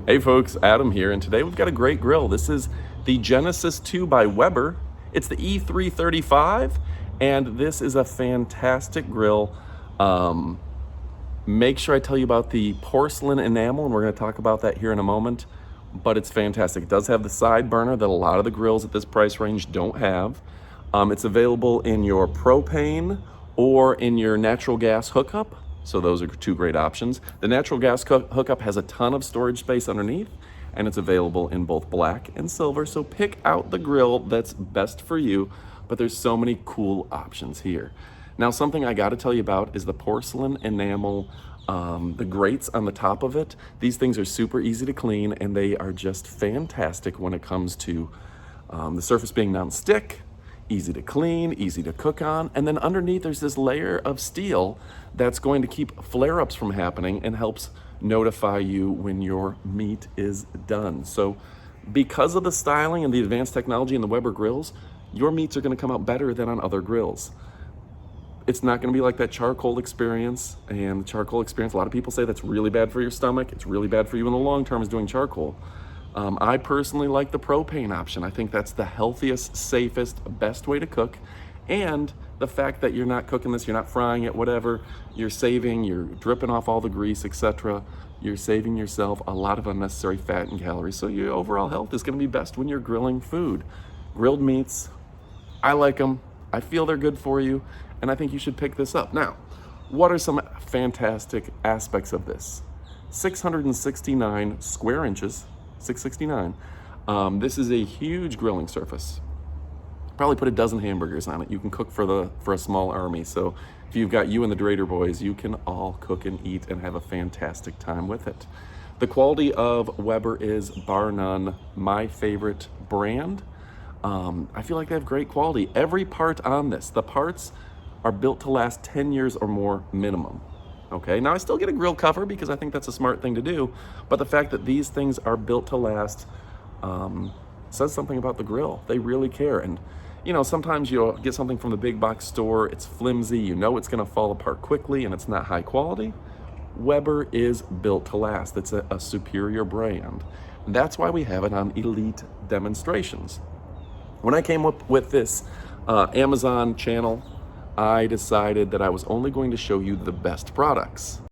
Hey folks, Adam here, and today we've got a great grill. This is the Genesis 2 by Weber. It's the E-335, and this is a fantastic grill. Make sure I tell you about the porcelain enamel, and we're going to talk about that here in a moment, but it's fantastic. It does have the side burner that a lot of the grills at this price range don't have. It's available in your propane or in your natural gas hookup. So those are two great options. The natural gas hookup has a ton of storage space underneath, and it's available in both black and silver. So pick out the grill that's best for you, but there's so many cool options here. Now, something I gotta tell you about is the porcelain enamel, the grates on the top of it. These things are super easy to clean, and they are just fantastic when it comes to the surface being non-stick, easy to clean, easy to cook on, and then underneath there's this layer of steel that's going to keep flare-ups from happening and helps notify you when your meat is done. So because of the styling and the advanced technology in the Weber grills, your meats are going to come out better than on other grills. It's not going to be like that charcoal experience, and the charcoal experience, a lot of people say that's really bad for your stomach. It's really bad for you in the long term is doing charcoal. I personally like the propane option. I think that's the healthiest, safest, best way to cook. And the fact that you're not cooking this, you're not frying it, whatever, you're dripping off all the grease, etc. You're saving yourself a lot of unnecessary fat and calories. So your overall health is gonna be best when you're grilling food. Grilled meats, I like them. I feel they're good for you, and I think you should pick this up. Now, what are some fantastic aspects of this? 669 square inches, 669. This is a huge grilling surface. Probably put a dozen hamburgers on it. You can cook for a small army. So if you've got you and the Drader boys, you can all cook and eat and have a fantastic time with it. The quality of Weber is bar none my favorite brand. I feel like they have great quality. Every part on this, the parts are built to last 10 years or more minimum. Okay, now I still get a grill cover because I think that's a smart thing to do, but the fact that these things are built to last says something about the grill. They really care. And you know, sometimes you'll get something from the big box store, it's flimsy, you know it's gonna fall apart quickly and it's not high quality. Weber is built to last. It's a superior brand. And that's why we have it on elite demonstrations. When I came up with this Amazon channel, I decided that I was only going to show you the best products.